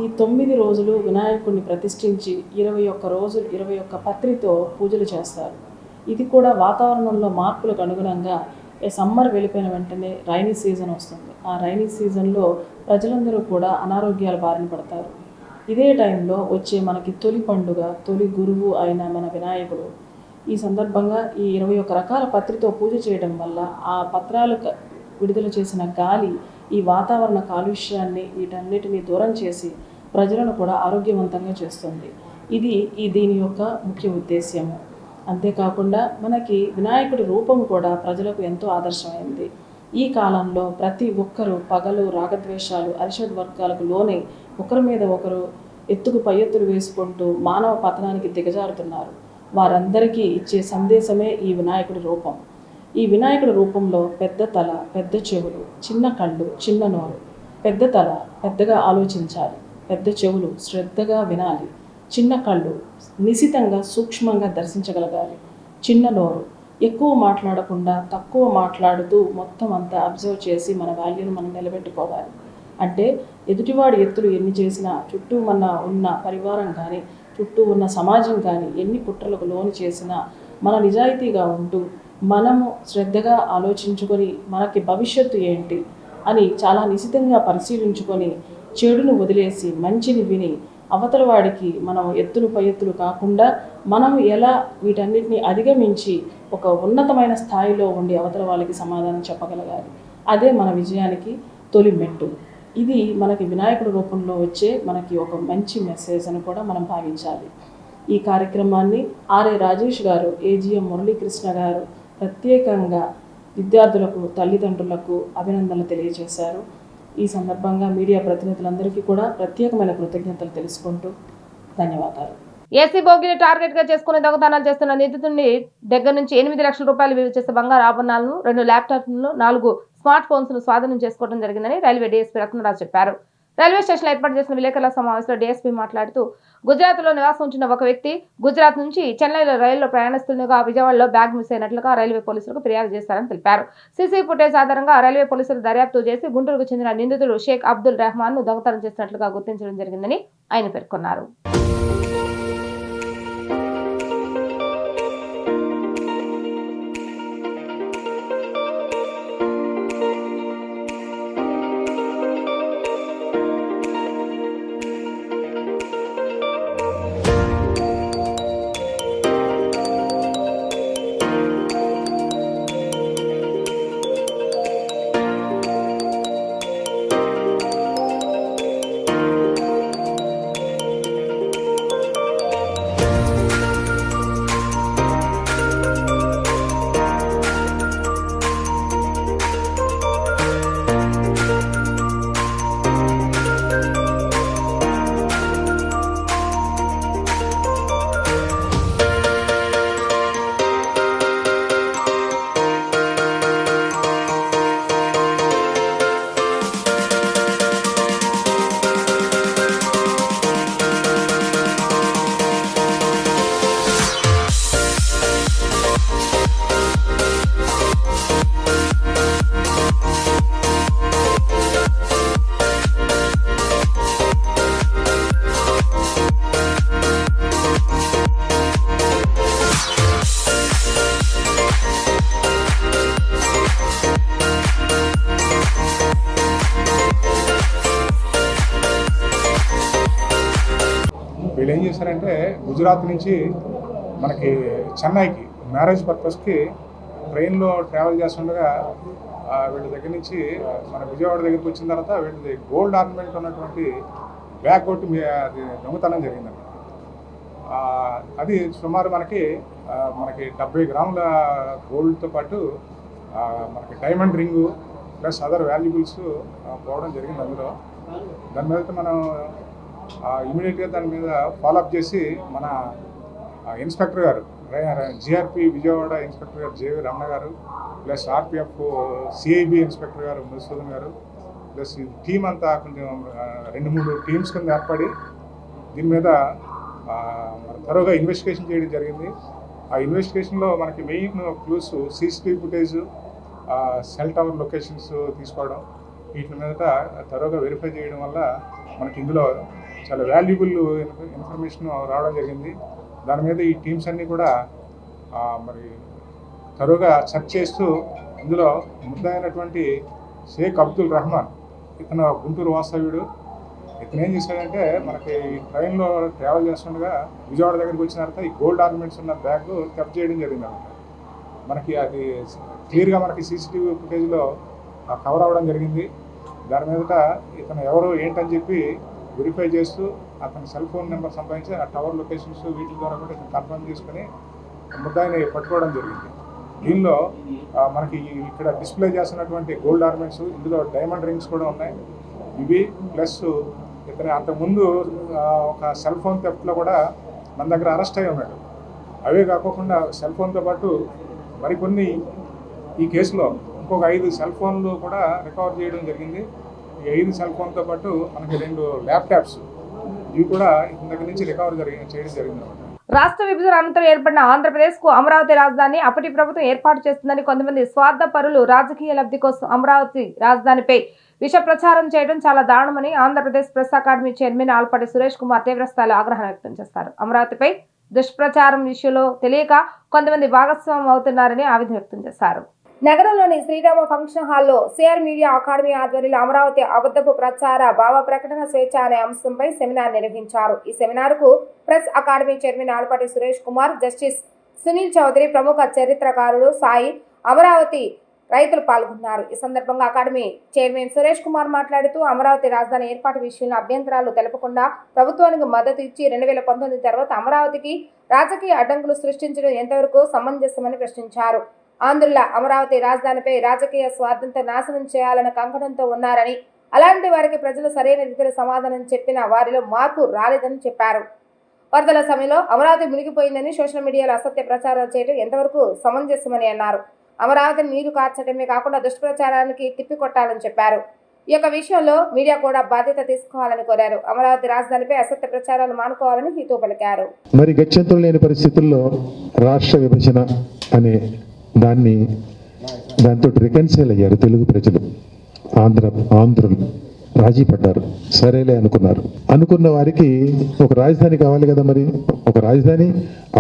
ఈ 9 రోజులు వినాయకుడిని ప్రతిష్ఠించి 21 రోజులు 21 పత్రితో పూజలు చేస్తారు. ఇది కూడా వాతావరణంలో మార్పులకు అనుగుణంగా సమ్మర్ వెళ్ళిపోయిన వెంటనే రైనీ సీజన్ వస్తుంది. ఆ రైనీ సీజన్లో ప్రజలందరూ కూడా అనారోగ్యాల బారిన పడతారు. ఇదే టైంలో వచ్చే మనకి తొలి పండుగ, తొలి గురువు అయిన మన వినాయకుడు. ఈ సందర్భంగా ఈ 21 రకాల పత్రితో పూజ చేయడం వల్ల ఆ పత్రాలు విడుదల చేసిన గాలి ఈ వాతావరణ కాలుష్యాన్ని వీటన్నిటిని దూరం చేసి ప్రజలను కూడా ఆరోగ్యవంతంగా చేస్తుంది. ఇది దీని యొక్క ముఖ్య ఉద్దేశ్యము. అంతేకాకుండా మనకి వినాయకుడి రూపం కూడా ప్రజలకు ఎంతో ఆదర్శమైంది. ఈ కాలంలో ప్రతి ఒక్కరూ పగలు, రాగద్వేషాలు, అరిషడ్ వర్గాలకు లోనై ఒకరి మీద ఒకరు ఎత్తుకు పై ఎత్తులు వేసుకుంటూ మానవ పతనానికి దిగజారుతున్నారు. వారందరికీ ఇచ్చే సందేశమే ఈ వినాయకుడి రూపం. ఈ వినాయకుడి రూపంలో పెద్ద తల, పెద్ద చెవులు, చిన్న కళ్ళు, చిన్న నోరు. పెద్ద తల పెద్దగా ఆలోచించాలి, పెద్ద చెవులు శ్రద్ధగా వినాలి, చిన్న కళ్ళు నిశితంగా సూక్ష్మంగా దర్శించగలగాలి, చిన్న నోరు ఎక్కువ మాట్లాడకుండా తక్కువ మాట్లాడుతూ మొత్తం అంతా అబ్జర్వ్ చేసి మన వాల్యూను మనం నిలబెట్టుకోవాలి. అంటే ఎదుటివాడి ఎత్తులు ఎన్ని చేసినా చుట్టూ ఉన్న పరివారం కానీ చుట్టూ ఉన్న సమాజం కానీ ఎన్ని కుట్రలకు లోను చేసినా మన నిజాయితీగా ఉంటూ మనము శ్రద్ధగా ఆలోచించుకొని మనకి భవిష్యత్తు ఏంటి అని చాలా నిశితంగా పరిశీలించుకొని చెడును వదిలేసి మంచిని విని అవతల వాడికి మనం ఎత్తులు పై ఎత్తులు కాకుండా మనం ఎలా వీటన్నిటిని అధిగమించి ఒక ఉన్నతమైన స్థాయిలో ఉండి అవతల వాళ్ళకి సమాధానం చెప్పగలగాలి. అదే మన విజయానికి తొలి మెట్టు. ఇది మనకి వినాయకుడి రూపంలో వచ్చే మనకి ఒక మంచి మెసేజ్ అని కూడా మనం భావించాలి. ఈ కార్యక్రమాన్ని ఆర్ఏ రాజేష్ గారు, ఏజీఎం మురళీకృష్ణ గారు ప్రత్యేకంగా విద్యార్థులకు, తల్లిదండ్రులకు అభినందనలు తెలియజేశారు. ఈ సందర్భంగా మీడియా ప్రతినిధులందరికీ కూడా ప్రత్యేకమైన కృతజ్ఞతలు తెలుసుకుంటూ ధన్యవాదాలు. ఏసీ బోగిని టార్గెట్ గా చేసుకుని దొంగతనాలు చేస్తున్న నిందితుడిని దగ్గర నుంచి 8 లక్షల రూపాయలు విలువ చేసే బంగారు ఆభరణాలను, 2 ల్యాప్టాప్లను, 4 స్మార్ట్ ఫోన్స్ ను స్వాధీనం చేసుకోవడం జరిగిందని రైల్వే డీఎస్పీ రత్నరాజు చెప్పారు. రైల్వే స్టేషన్లో ఏర్పాటు చేసిన విలేకరుల సమావేశంలో డీఎస్పీ మాట్లాడుతూ, గుజరాత్లో నివాసం ఉంటున్న ఒక వ్యక్తి గుజరాత్ నుంచి చెన్నైలో రైల్లో ప్రయాణిస్తుండగా విజయవాడలో బ్యాగ్ మిస్ అయినట్లుగా రైల్వే పోలీసులకు ఫిర్యాదు చేశారని తెలిపారు. సీసీ ఫుటేజ్ ఆధారంగా రైల్వే పోలీసులు దర్యాప్తు చేసి గుంటూరుకు చెందిన నిందితుడు షేక్ అబ్దుల్ రెహమాన్ ను దొంగతనం చేసినట్లుగా గుర్తించడం జరిగిందని ఆయన పేర్కొన్నారు. వీళ్ళు ఏం చేశారంటే గుజరాత్ నుంచి మనకి చెన్నైకి మ్యారేజ్ పర్పస్కి ట్రైన్లో ట్రావెల్ చేస్తుండగా వీళ్ళ దగ్గర నుంచి మన విజయవాడ దగ్గరికి వచ్చిన తర్వాత వీళ్ళది గోల్డ్ ఆర్నమెంట్ ఉన్నటువంటి బ్యాగ్ కొట్టి అది దొంగతనం జరిగిందండి. అది సుమారు మనకి 70 గ్రాముల గోల్డ్తో పాటు మనకి diamond ring plus other valuables పోవడం జరిగింది. అందులో దాని మీద మనం ఇమీడియట్గా దాని మీద ఫాలోఅప్ చేసి మన ఇన్స్పెక్టర్ గారు జిఆర్పి విజయవాడ ఇన్స్పెక్టర్ గారు జేవి రమణ గారు ప్లస్ ఆర్పిఎఫ్ సిఐబి ఇన్స్పెక్టర్ గారు మధుసూదన్ గారు ప్లస్ టీం అంతా కొంచెం 2-3 టీమ్స్ కింద ఏర్పడి దీని మీద త్వరగా ఇన్వెస్టిగేషన్ చేయడం జరిగింది. ఆ ఇన్వెస్టిగేషన్లో మనకి main clues CCTV footage, cell tower locations తీసుకోవడం, వీటి మీద త్వరగా వెరిఫై చేయడం వల్ల మనకి ఇందులో చాలా వాల్యుబుల్ ఇన్ఫర్మేషన్ రావడం జరిగింది. దాని మీద ఈ టీమ్స్ అన్నీ కూడా మరి త్వరగా సెర్చ్ చేస్తూ ఇందులో ముద్దాయినటువంటి షేక్ అబ్దుల్ రెహమాన్, ఇతను గుంటూరు వాస్తవ్యుడు. ఇతను ఏం చేశాడంటే మనకి ట్రైన్లో ట్రావెల్ చేస్తుండగా విజయవాడ దగ్గరికి వచ్చిన తర్వాత ఈ గోల్డ్ ఆర్నమెంట్స్ ఉన్న బ్యాగ్ థెఫ్ట్ చేయడం జరిగింది అనమాట. మనకి అది క్లియర్గా మనకి సీసీటీవీ ఫుటేజ్లో కవర్ అవ్వడం జరిగింది. దాని మీద ఇతను ఎవరు ఏంటని చెప్పి వెరిఫై చేస్తూ అతని సెల్ ఫోన్ నెంబర్ సంపాదించి ఆ టవర్ లొకేషన్స్ వీటి ద్వారా కూడా ఇతను కన్ఫర్మ్ చేసుకుని ముద్దాయిని పట్టుకోవడం జరిగింది. దీనిలో మనకి ఇక్కడ డిస్ప్లే చేస్తున్నటువంటి గోల్డ్ ఆర్నమెంట్స్, ఇందులో డైమండ్ రింగ్స్ కూడా ఉన్నాయి. ఇవి ప్లస్ ఇతను అంతకుముందు ఒక సెల్ ఫోన్ థెఫ్ట్లో కూడా మన దగ్గర అరెస్ట్ అయి ఉన్నాడు. అవే కాకుండా సెల్ ఫోన్తో పాటు మరికొన్ని ఈ కేసులో ఇంకొక 5 సెల్ ఫోన్లు కూడా రికవర్ చేయడం జరిగింది. ఈ 5 సెల్ ఫోన్తో పాటు మనకి 2 ల్యాప్టాప్స్ ఇవి కూడా ఇతని దగ్గర నుంచి రికవర్ చేయడం జరిగింది అనమాట. రాష్ట్ర విభజన అనంతరం ఏర్పడిన ఆంధ్రప్రదేశ్ కు అమరావతి రాజధాని అప్పటి ప్రభుత్వం ఏర్పాటు చేస్తుందని కొంతమంది స్వార్థపరులు రాజకీయ లబ్ధి కోసం అమరావతి రాజధానిపై విష ప్రచారం చేయడం చాలా దారుణమని Andhra Pradesh press academy chairman Alapati Suresh Kumar తీవ్రస్థాయిలో ఆగ్రహం వ్యక్తం చేశారు. అమరావతిపై దుష్ప్రచారం విషయంలో తెలియక కొంతమంది భాగస్వామ్యం అవుతున్నారని ఆవేదన వ్యక్తం చేశారు. నగరంలోని శ్రీరామ ఫంక్షన్ హాల్లో సిఆర్ మీడియా అకాడమీ ఆధ్వర్యంలో అమరావతి అబద్ధపు ప్రచార భావ ప్రకటన స్వేచ్ఛ అనే అంశంపై సెమినార్ నిర్వహించారు. ఈ సెమినార్ కు press academy chairman Alapati Suresh Kumar, justice Sunil Chaudhary, ప్రముఖ చరిత్రకారుడు సాయి, అమరావతి రైతులు పాల్గొన్నారు. ఈ సందర్భంగా అకాడమీ చైర్మన్ సురేష్ కుమార్ మాట్లాడుతూ అమరావతి రాజధాని ఏర్పాటు విషయంలో అభ్యంతరాలు తెలపకుండా ప్రభుత్వానికి మద్దతు ఇచ్చి 2019 తర్వాత అమరావతికి రాజకీయ అడ్డంకులు సృష్టించడం ఎంతవరకు సమంజసమని ప్రశ్నించారు. ఆంధ్రుల అమరావతి రాజధానిపై రాజకీయ స్వార్థంతో నాశనం చేయాలన్న కంకణంతో ఉన్నారని, అలాంటి వారికి ప్రజలు సరైన రీతిలో సమాధానం చెప్పినా వారిలో మార్పు రాలేదని చెప్పారు. వరదల సమయంలో అమరావతి మునిగిపోయిందని సోషల్ మీడియాలో అసత్య ప్రచారాలు చేయడం ఎంతవరకు సమంజసమని అన్నారు. అమరావతిని నీరు కార్చడమే కాకుండా దుష్ప్రచారానికి తిప్పికొట్టాలని చెప్పారు. ఈ యొక్క విషయంలో మీడియా కూడా బాధ్యత తీసుకోవాలని కోరారు. అమరావతి రాజధానిపై అసత్య ప్రచారాలు మానుకోవాలని హితవు పలికారు. మరి గత్యంతరం లేని పరిస్థితుల్లో రాష్ట్ర విభజన అనే దాంతో రికన్సైల్ అయ్యారు తెలుగు ప్రజలు. ఆంధ్రులు రాజీ పడ్డారు, సరేలే అనుకున్నారు. అనుకున్న వారికి ఒక రాజధాని కావాలి కదా, మరి ఒక రాజధాని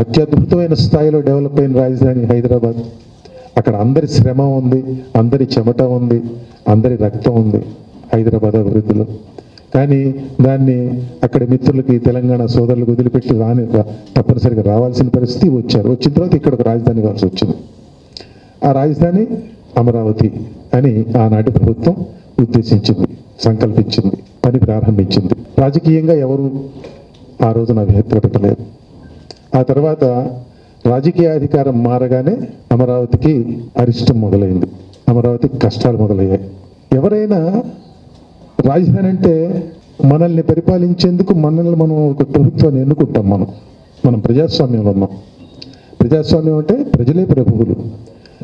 అత్యద్భుతమైన స్థాయిలో డెవలప్ అయిన రాజధాని హైదరాబాద్. అక్కడ అందరి శ్రమ ఉంది, అందరి చెమట ఉంది, అందరి రక్తం ఉంది హైదరాబాద్ అభివృద్ధిలో. కానీ దాన్ని అక్కడ మిత్రులకి, తెలంగాణ సోదరులకు వదిలిపెట్టి తప్పనిసరిగా రావాల్సిన పరిస్థితి వచ్చారు. వచ్చిన తర్వాత ఇక్కడ ఒక రాజధాని కావాల్సి వచ్చింది. ఆ రాజధాని అమరావతి అని ఆనాటి ప్రభుత్వం ఉద్దేశించింది, సంకల్పించింది, పని ప్రారంభించింది. రాజకీయంగా ఎవరు ఆ రోజున అభ్యంతరం పెట్టలేదు. ఆ తర్వాత రాజకీయ అధికారం మారగానే అమరావతికి అరిష్టం మొదలైంది, అమరావతికి కష్టాలు మొదలయ్యాయి. ఎవరైనా రాజధాని అంటే మనల్ని పరిపాలించేందుకు మనం ఒక ప్రభుత్వాన్ని ఎన్నుకుంటాం. మనం ప్రజాస్వామ్యంలో ఉన్నాం. ప్రజాస్వామ్యం అంటే ప్రజలే ప్రభువులు,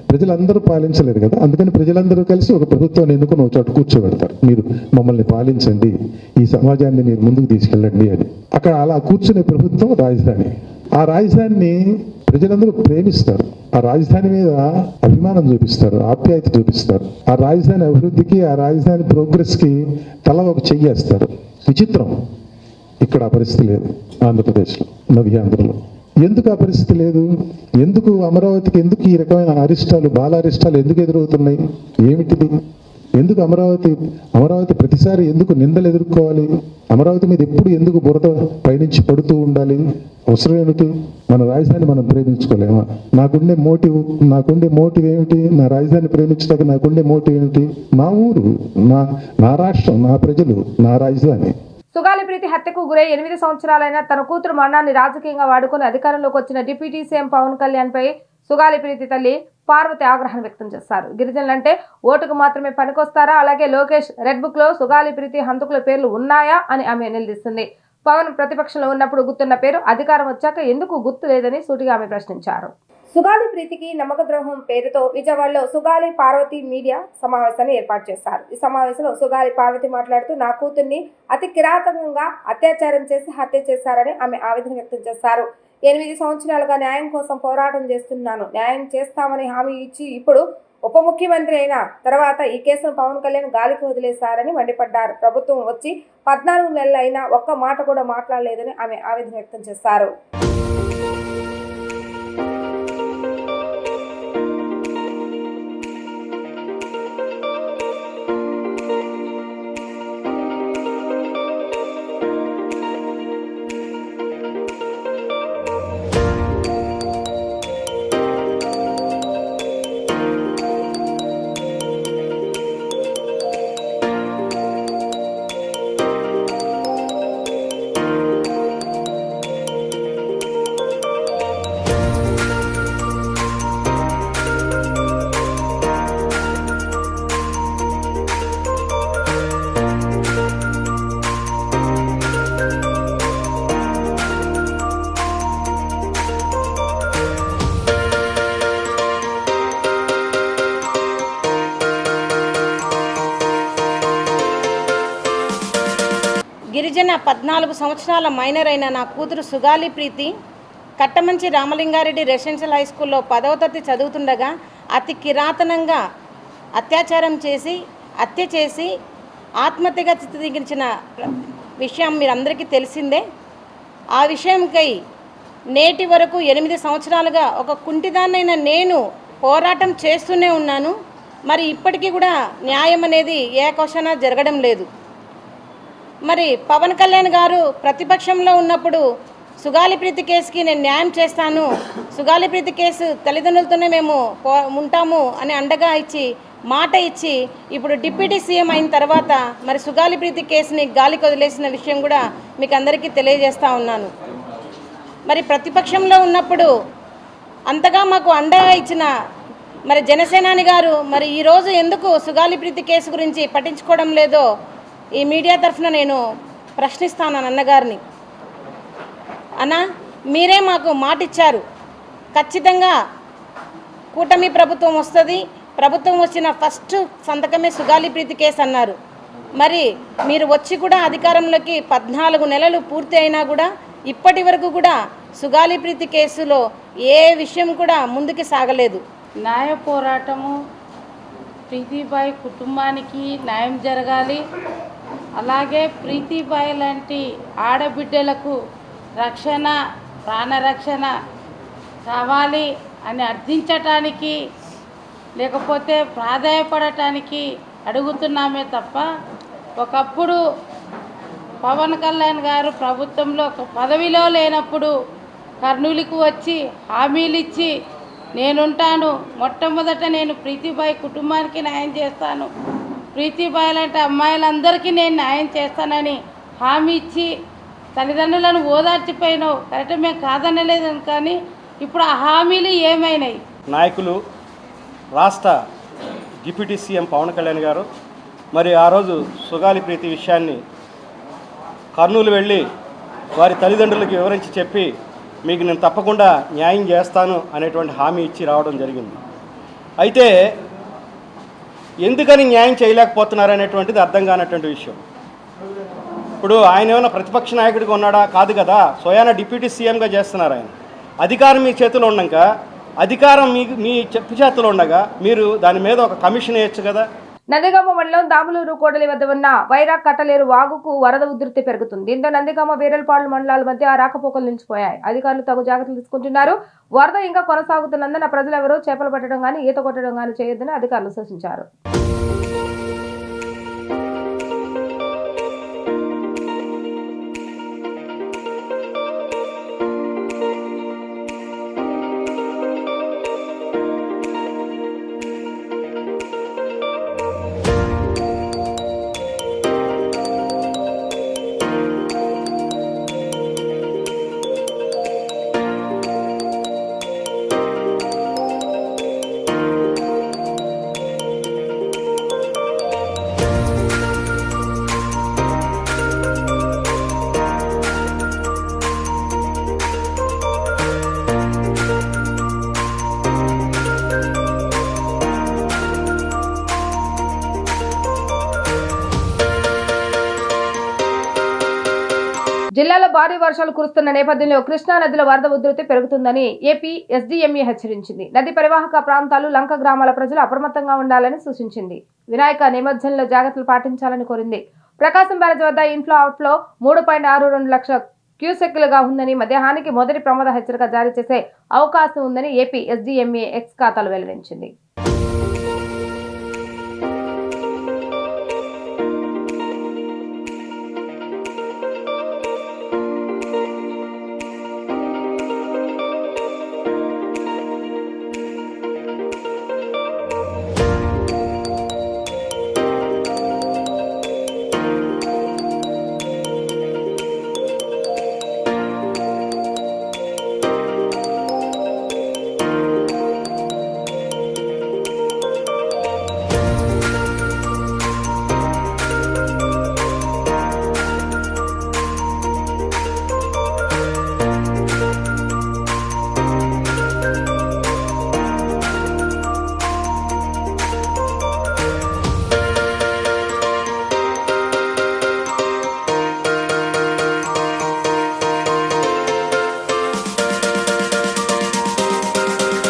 ప్రజలందరూ పాలించలేరు కదా. అందుకని ప్రజలందరూ కలిసి ఒక ప్రభుత్వాన్ని ఎన్నుకుని ఒక చోట కూర్చోబెడతారు. మీరు మమ్మల్ని పాలించండి, ఈ సమాజాన్ని మీరు ముందుకు తీసుకెళ్ళండి అని. అక్కడ అలా కూర్చునే ప్రభుత్వం రాజధాని. ఆ రాజధానిని ప్రజలందరూ ప్రేమిస్తారు, ఆ రాజధాని మీద అభిమానం చూపిస్తారు, ఆప్యాయత చూపిస్తారు. ఆ రాజధాని అభివృద్ధికి, ఆ రాజధాని ప్రోగ్రెస్కి తల ఒక చెయ్యేస్తారు. విచిత్రం, ఇక్కడ ఆ పరిస్థితి లేదు ఆంధ్రప్రదేశ్లో, నవ్యాంధ్రలో. ఎందుకు ఆ పరిస్థితి లేదు? ఎందుకు అమరావతికి ఎందుకు ఈ రకమైన అరిష్టాలు, బాల అరిష్టాలు ఎందుకు ఎదురవుతున్నాయి? ఏమిటిది? ఎందుకు అమరావతి ప్రతిసారి ఎందుకు నిందలు ఎదుర్కోవాలి? అమరావతి మీద ఎప్పుడు ఎందుకు బురద పైనుంచి పడుతూ ఉండాలి? అవసరం ఏమిటి? మన రాజధాని మనం ప్రేమించుకోలేమా? నాకుండే మోటివ్ ఏమిటి? నా రాజధాని ప్రేమించడానికి నాకుండే మోటివ్ ఏమిటి? నా ఊరు, నా రాష్ట్రం, నా ప్రజలు, నా రాజధాని. సుగాలి ప్రీతి హత్యకు గురై 8 సంవత్సరాలైన తన కూతురు మరణాన్ని రాజకీయంగా వాడుకుని అధికారంలోకి వచ్చిన డిప్యూటీ సీఎం పవన్ కళ్యాణ్ పై సుగాలి ప్రీతి తల్లి పార్వతి ఆగ్రహం వ్యక్తం చేశారు. గిరిజనులంటే ఓటుకు మాత్రమే పనికొస్తారా? అలాగే లోకేష్ రెడ్ బుక్ లో సుగాలి ప్రీతి హంతకుల పేర్లు ఉన్నాయా అని ఆమె నిలదీస్తుంది. పవన్ ప్రతిపక్షంలో ఉన్నప్పుడు గుర్తున్న పేరు అధికారం వచ్చాక ఎందుకు గుర్తు లేదని సూటిగా ఆమె ప్రశ్నించారు. సుగాలి ప్రీతికి నమ్మక ద్రోహం పేరుతో విజయవాడలో సుగాలి పార్వతి మీడియా సమావేశాన్ని ఏర్పాటు చేశారు. ఈ సమావేశంలో సుగాలి పార్వతి మాట్లాడుతూ నా కూతుర్ని అతి కిరాతకంగా అత్యాచారం చేసి హత్య చేశారని ఆమె ఆవేదన వ్యక్తం చేశారు. 8 సంవత్సరాలుగా న్యాయం కోసం పోరాటం చేస్తున్నాను, న్యాయం చేస్తామని హామీ ఇచ్చి ఇప్పుడు ఉప ముఖ్యమంత్రి అయిన తర్వాత ఈ కేసును పవన్ కళ్యాణ్ గాలికి వదిలేశారని మండిపడ్డారు. ప్రభుత్వం వచ్చి 14 నెలలు అయినా ఒక్క మాట కూడా మాట్లాడలేదని ఆమె ఆవేదన వ్యక్తం చేశారు. గిరిజన 14 సంవత్సరాల మైనర్ అయిన నా కూతురు సుగాలి ప్రీతి కట్టమంచి రామలింగారెడ్డి రెసిడెన్షియల్ హై స్కూల్లో 10వ తరగతి చదువుతుండగా అతి కిరాతనంగా హత్య చేసి ఆత్మహత్యగా చిత్రీకరించిన విషయం మీరందరికీ తెలిసిందే. ఆ విషయంకై నేటి వరకు 8 సంవత్సరాలుగా ఒక కుంటిదాన్నైన నేను పోరాటం చేస్తూనే ఉన్నాను. మరి ఇప్పటికీ కూడా న్యాయం అనేది ఏ క్వశ్చన జరగడం లేదు. మరి పవన్ కళ్యాణ్ గారు ప్రతిపక్షంలో ఉన్నప్పుడు సుగాలి ప్రీతి కేసుకి నేను న్యాయం చేస్తాను, సుగాలి ప్రీతి కేసు తల్లిదండ్రులతోనే మేము ఉంటాము అని అండగా ఇచ్చి మాట ఇచ్చి ఇప్పుడు డిప్యూటీ సీఎం అయిన తర్వాత మరి సుగాలి ప్రీతి కేసుని గాలికి వదిలేసిన విషయం కూడా మీకు అందరికీ తెలియజేస్తూ ఉన్నాను. మరి ప్రతిపక్షంలో ఉన్నప్పుడు అంతగా మాకు అండగా ఇచ్చిన మరి జనసేనాని గారు మరి ఈరోజు ఎందుకు సుగాలి ప్రీతి కేసు గురించి పట్టించుకోవడం లేదో ఈ మీడియా తరఫున నేను ప్రశ్నిస్తాను అన్నగారిని. అన్న, మీరే మాకు మాట ఇచ్చారు, ఖచ్చితంగా కూటమి ప్రభుత్వం వస్తుంది, ప్రభుత్వం వచ్చిన ఫస్ట్ సంతకమే సుగాలి ప్రీతి కేసు అన్నారు. మరి మీరు వచ్చి కూడా అధికారంలోకి 14 నెలలు పూర్తి అయినా కూడా ఇప్పటి వరకు కూడా సుగాలి ప్రీతి కేసులో ఏ విషయం కూడా ముందుకు సాగలేదు. న్యాయ పోరాటము, ప్రీతిబాయి కుటుంబానికి న్యాయం జరగాలి, అలాగే ప్రీతిబాయి లాంటి ఆడబిడ్డలకు రక్షణ, ప్రాణరక్షణ కావాలి అని అర్థించటానికి లేకపోతే ప్రాధాయపడటానికి అడుగుతున్నామే తప్ప ఒకప్పుడు పవన్ కళ్యాణ్ గారు ప్రభుత్వంలో ఒక పదవిలో లేనప్పుడు కర్నూలుకు వచ్చి హామీలు ఇచ్చి నేనుంటాను, మొట్టమొదట నేను ప్రీతిబాయి కుటుంబానికి న్యాయం చేస్తాను, ప్రీతిబాయి లాంటి అమ్మాయిలందరికీ నేను న్యాయం చేస్తానని హామీ ఇచ్చి తల్లిదండ్రులను ఓదార్చిపోయినావు. కరెక్ట్, మేము కాదనలేదు, కానీ ఇప్పుడు ఆ హామీలు ఏమైనాయి? నాయకులు రాష్ట్ర డిప్యూటీ సీఎం పవన్ కళ్యాణ్ గారు మరి ఆ రోజు సుగాలి ప్రీతి విషయాన్ని కర్నూలు వెళ్ళి వారి తల్లిదండ్రులకు వివరించి చెప్పి మీకు నేను తప్పకుండా న్యాయం చేస్తాను అనేటువంటి హామీ ఇచ్చి రావడం జరిగింది. అయితే ఎందుకని న్యాయం చేయలేకపోతున్నారు అనేటువంటిది అర్థం కానటువంటి విషయం. ఇప్పుడు ఆయన ఏమైనా ప్రతిపక్ష నాయకుడిగా ఉన్నాడా? కాదు కదా, స్వయాన డిప్యూటీ సీఎంగా చేస్తున్నారు. ఆయన అధికారం మీ చేతిలో ఉండగా, అధికారం మీ చెప్పు చేతిలో ఉండగా మీరు దాని మీద ఒక కమిషన్ వేయచ్చు కదా. నందిగామ మండలం దాములూరు కోడలి వద్ద ఉన్న వైరా కట్టలేరు వాగుకు వరద ఉధృతి పెరుగుతుంది. దీంతో నందిగామ వీరలపాడు మండలాల మధ్య రాకపోకలు నిలిచిపోయాయి. అధికారులు తగు జాగ్రత్తలు తీసుకుంటున్నారు. వరద ఇంకా కొనసాగుతున్నందున ప్రజలెవరూ చేపలు పట్టడం కానీ ఈత కొట్టడం కానీ చేయొద్దని అధికారులు సూచించారు. జిల్లాలో భారీ వర్షాలు కురుస్తున్న నేపథ్యంలో కృష్ణా నదిలో వరద ఉధృతి పెరుగుతుందని ఏపీ ఎస్డీఎంఏ హెచ్చరించింది. నది పరివాహక ప్రాంతాలు, లంక గ్రామాల ప్రజలు అప్రమత్తంగా ఉండాలని సూచించింది. వినాయక నిమజ్జనంలో జాగ్రత్తలు పాటించాలని కోరింది. ప్రకాశం బ్యారేజ్ వద్ద ఇన్ఫ్లో అవుట్లో 3.62 లక్షల క్యూసెక్కులుగా ఉందని, మధ్యాహ్నానికి మొదటి ప్రమాద హెచ్చరిక జారీ చేసే అవకాశం ఉందని ఏపీ ఎస్డీఎంఏ ఎక్స్ ఖాతాలు వెల్లడించింది.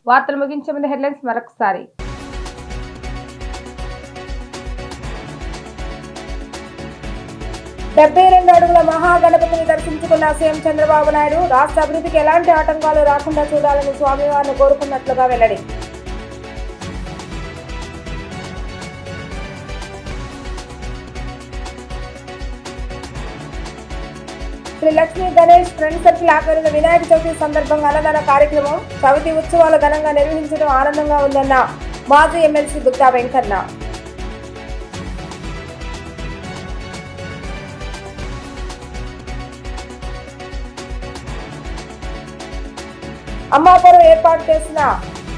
వార్తలు ముగించే ముందు హెడ్లైన్స్ మరొకసారి. డెబ్బై 72 అడుగుల మహాగణపతిని దర్శించుకున్న సీఎం చంద్రబాబు నాయుడు రాష్ట్ర అభివృద్ధికి ఎలాంటి ఆటంకాలు రాకుండా చూడాలని స్వామివారిని కోరుకున్నట్లుగా వెల్లడి. శ్రీ లక్ష్మీ గణేష్ ఫ్రెండ్ సర్కిల్ ఆధ్వర్యంలో వినాయక చవితి సందర్భంగా అన్నదాన కార్యక్రమం, చవితి ఉత్సవాలు ఘనంగా నిర్వహించడం ఆనందంగా ఉందన్న మాజీ ఎమ్మెల్సీ గుత్తా వెంకన్న. అమ్మాపురం ఏర్పాటు చేసిన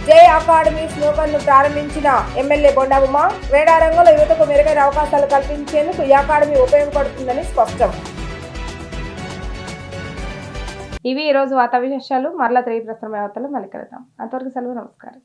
జై అకాడమీ స్లోగన్ను ప్రారంభించిన ఎమ్మెల్యే బొండా ఉమ, క్రీడారంగంలో యువతకు మెరుగైన అవకాశాలు కల్పించేందుకు ఈ అకాడమీ ఉపయోగపడుతుందని స్పష్టం. ఇవి ఈరోజు వార్తా విశేషాలు. మరలా తిరిగి ప్రస్తుతం వార్తలు మళ్ళీ కలుద్దాం. అంతవరకు సెలవు, నమస్కారం.